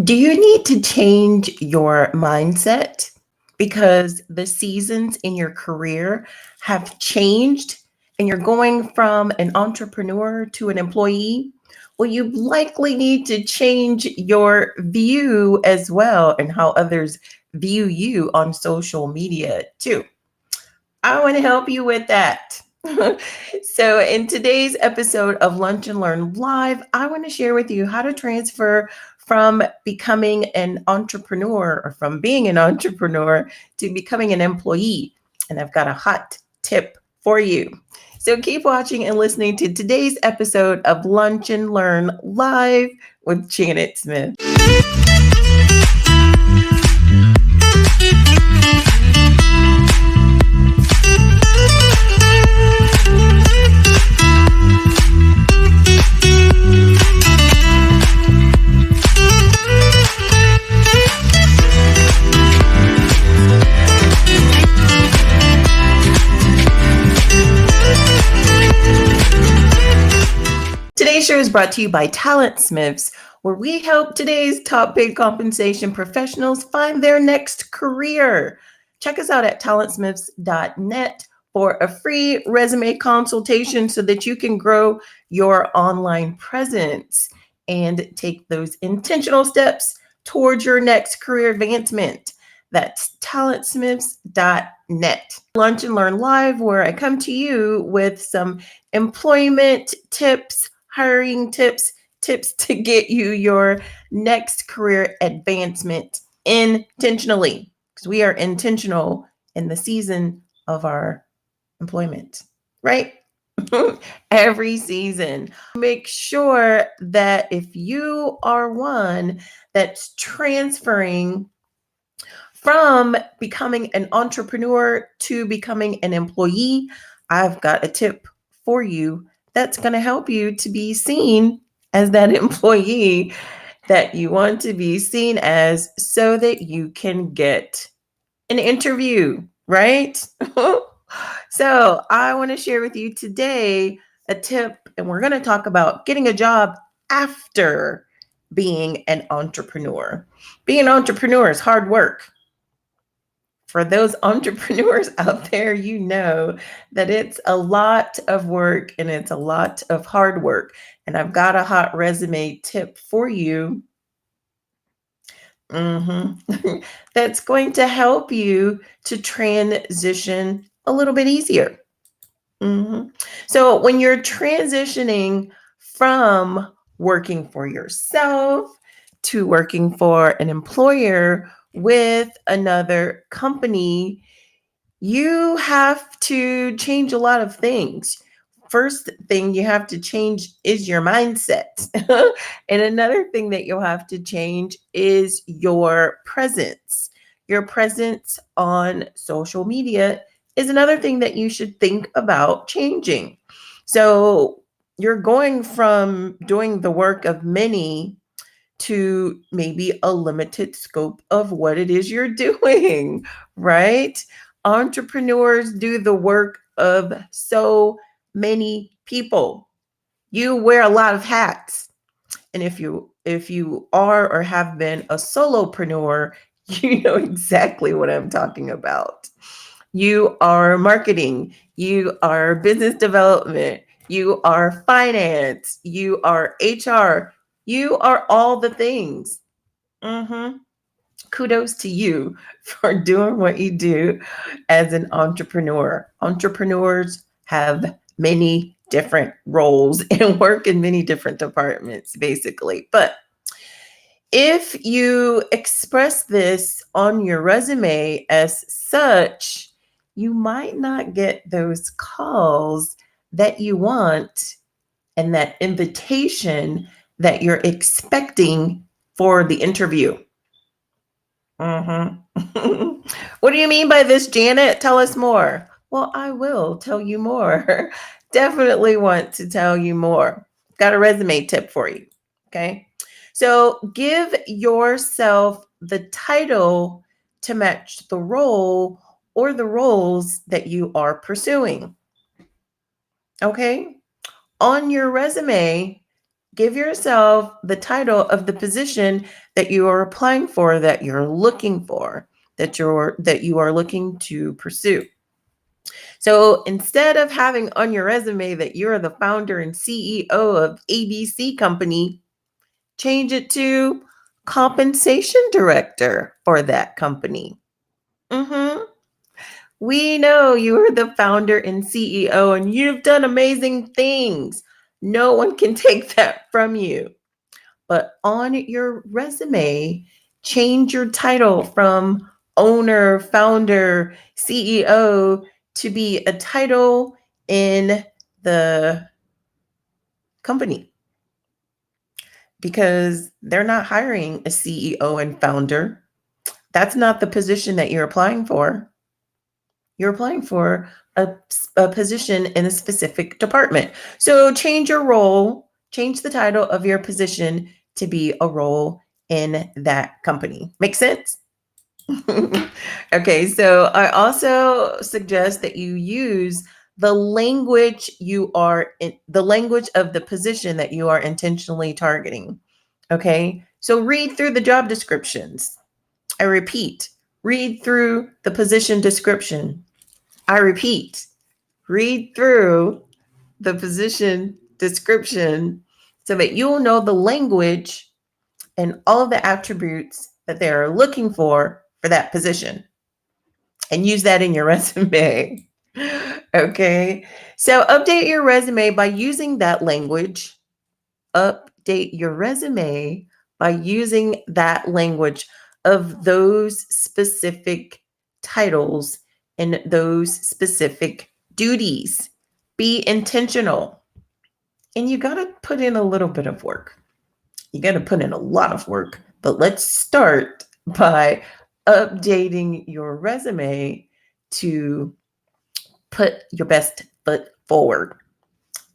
Do you need to change your mindset because the seasons in your career have changed and you're going from an entrepreneur to an employee? Well, you likely need to change your view as well and how others view you on social media too. I want to help you with that. So, in today's episode of Lunch and Learn Live, I want to share with you how to transfer from becoming an entrepreneur or from being an entrepreneur to becoming an employee. And I've got a hot tip for you. So, keep watching and listening to today's episode of Lunch and Learn Live with Janet Smith. Today's show is brought to you by TalentSmiths, where we help today's top paid compensation professionals find their next career. Check us out at talentsmiths.net for a free resume consultation so that you can grow your online presence and take those intentional steps towards your next career advancement. That's talentsmiths.net. Lunch and Learn Live, where I come to you with some employment tips, hiring tips to get you your next career advancement intentionally, because we are intentional in the season of our employment, right? Every season. Make sure that if you are one that's transferring from becoming an entrepreneur to becoming an employee, I've got a tip for you that's going to help you to be seen as that employee that you want to be seen as so that you can get an interview, right? So, I want to share with you today a tip, and we're going to talk about getting a job after being an entrepreneur. Being an entrepreneur is hard work. For those entrepreneurs out there, you know that it's a lot of work and it's a lot of hard work. And I've got a hot resume tip for you. That's going to help you to transition a little bit easier. So, when you're transitioning from working for yourself to working for an employer with another company, you have to change a lot of things. First thing you have to change is your mindset. And another thing that you'll have to change is your presence. Your presence on social media is another thing that you should think about changing. So you're going from doing the work of many to maybe a limited scope of what it is you're doing, right? Entrepreneurs do the work of so many people. You wear a lot of hats. And if you are or have been a solopreneur, you know exactly what I'm talking about. You are marketing, you are business development, you are finance, you are HR, you are all the things. Kudos to you for doing what you do as an entrepreneur. Entrepreneurs have many different roles and work in many different departments, basically. But if you express this on your resume as such, you might not get those calls that you want and that invitation that you're expecting for the interview. What do you mean by this, Janet? Tell us more. Well, I will tell you more. Definitely want to tell you more. Got a resume tip for you. Okay. So give yourself the title to match the role or the roles that you are pursuing. Okay. On your resume, Give yourself the title of the position that you are applying for, that you're looking for, that you are looking to pursue. So instead of having on your resume that you're the founder and CEO of ABC company, change it to compensation director for that company. Mhm. We know you are the founder and CEO and you've done amazing things. No one can take that from you. But on your resume, change your title from owner, founder, CEO to be a title in the company, because they're not hiring a CEO and founder. That's not the position that you're applying for. You're applying for a position in a specific department. So change your role, change the title of your position to be a role in that company. Make sense? Okay, so I also suggest that you use the language the language of the position that you are intentionally targeting. Okay, so read through the job descriptions. I repeat, read through the position description. I repeat, read through the position description so that you'll know the language and all of the attributes that they're looking for that position, and use that in your resume. Okay. So update your resume by using that language. Update your resume by using that language of those specific titles and those specific duties. Be intentional. And you got to put in a little bit of work. You got to put in a lot of work. But let's start by updating your resume to put your best foot forward,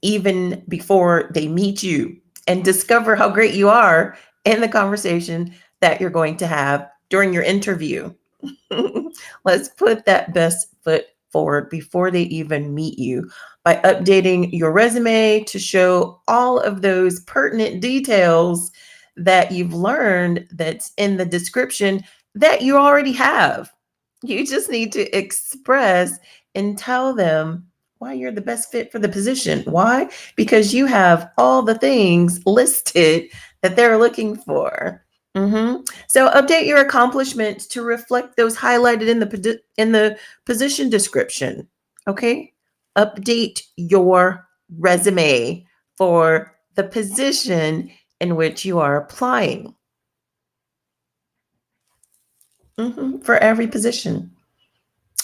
even before they meet you, and discover how great you are in the conversation that you're going to have during your interview. Let's put that best foot forward before they even meet you by updating your resume to show all of those pertinent details that you've learned that's in the description that you already have. You just need to express and tell them why you're the best fit for the position. Why? Because you have all the things listed that they're looking for. So update your accomplishments to reflect those highlighted in the position description. Okay? Update your resume for the position in which you are applying. For every position.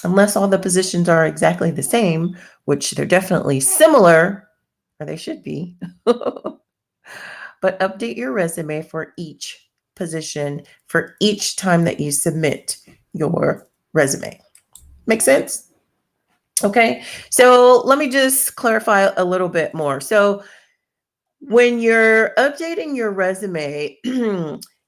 Unless all the positions are exactly the same, which they're definitely similar, or they should be. But update your resume for each position for each time that you submit your resume. Make sense? Okay. So let me just clarify a little bit more. So when you're updating your resume,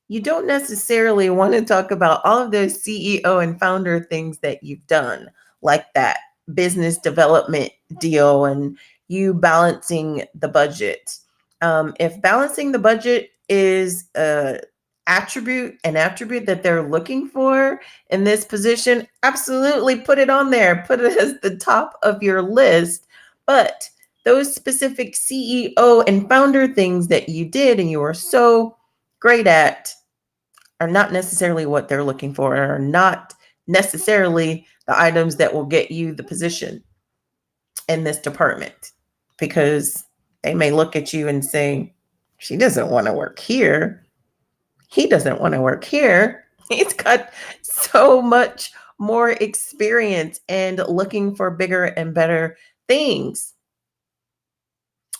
you don't necessarily want to talk about all of those CEO and founder things that you've done, like that business development deal and you balancing the budget. If balancing the budget is an attribute that they're looking for in this position, absolutely put it on there. Put it as the top of your list. But those specific CEO and founder things that you did and you were so great at are not necessarily what they're looking for, and are not necessarily the items that will get you the position in this department, because they may look at you and say, she doesn't want to work here. He doesn't want to work here. He's got so much more experience and looking for bigger and better things.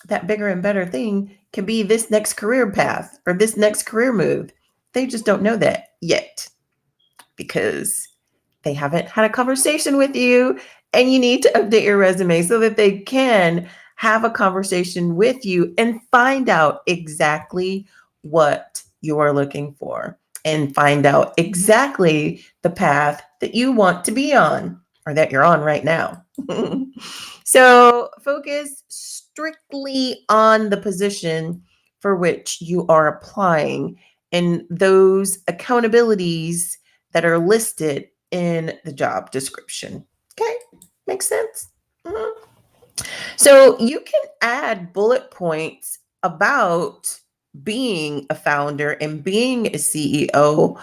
That bigger and better thing can be this next career path or this next career move. They just don't know that yet because they haven't had a conversation with you, and you need to update your resume so that they can have a conversation with you and find out exactly what you are looking for and find out exactly the path that you want to be on or that you're on right now. So focus strictly on the position for which you are applying and those accountabilities that are listed in the job description. Okay, makes sense? Mhm. So you can add bullet points about being a founder and being a CEO,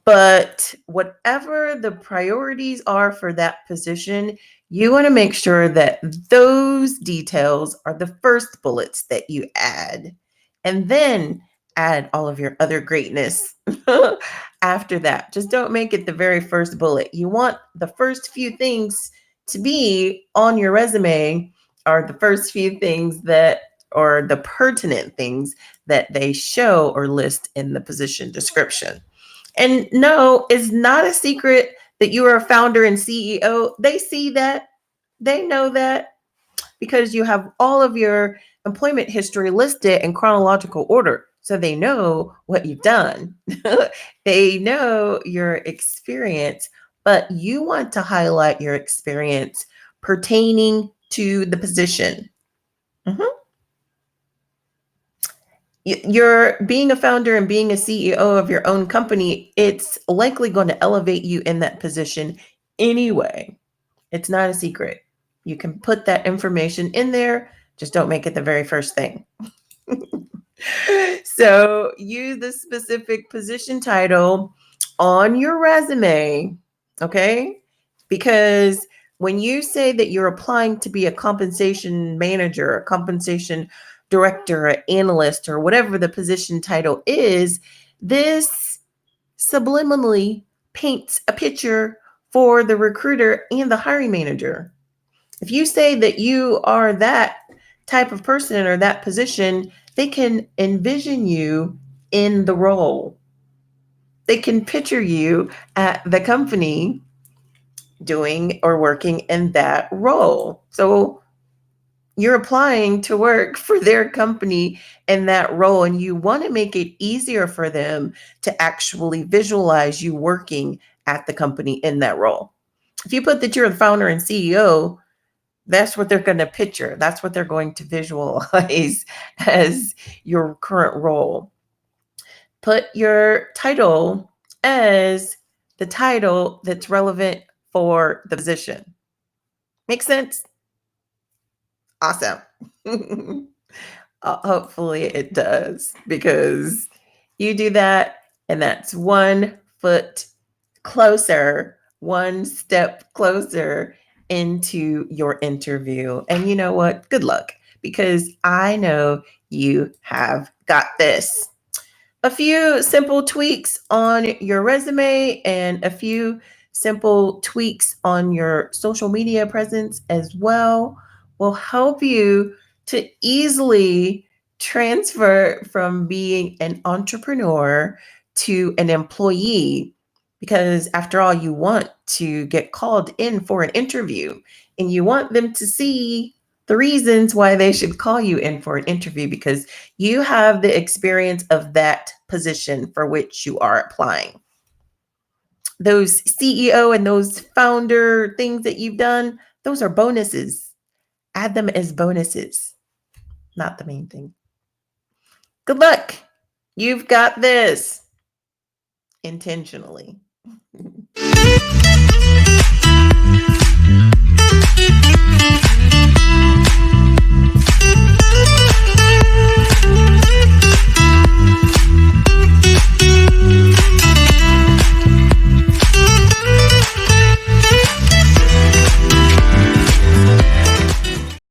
but whatever the priorities are for that position, you want to make sure that those details are the first bullets that you add. And then add all of your other greatness after that. Just don't make it the very first bullet. You want the first few things to be on your resume, are the first few things that or the pertinent things that they show or list in the position description. And no, it's not a secret that you are a founder and CEO. They see that, they know that because you have all of your employment history listed in chronological order. So they know what you've done, they know your experience, but you want to highlight your experience pertaining to the position. Mhm. You're being a founder and being a CEO of your own company, it's likely going to elevate you in that position anyway. It's not a secret. You can put that information in there, just don't make it the very first thing. So use the specific position title on your resume, okay? Because when you say that you're applying to be a compensation manager, a compensation director, an analyst, or whatever the position title is, this subliminally paints a picture for the recruiter and the hiring manager. If you say that you are that type of person or that position, they can envision you in the role. They can picture you at the company doing or working in that role. So you're applying to work for their company in that role, and you want to make it easier for them to actually visualize you working at the company in that role. If you put that you're the founder and CEO, that's what they're going to picture. That's what they're going to visualize as your current role. Put your title as the title that's relevant for the position. Make sense? Awesome. Hopefully it does, because you do that and that's 1 foot closer, one step closer into your interview. And you know what? Good luck, because I know you have got this. A few simple tweaks on your resume and a few simple tweaks on your social media presence as well will help you to easily transfer from being an entrepreneur to an employee. Because after all, you want to get called in for an interview and you want them to see the reasons why they should call you in for an interview, because you have the experience of that position for which you are applying. Those CEO and those founder things that you've done, those are bonuses. Add them as bonuses, not the main thing. Good luck. You've got this intentionally.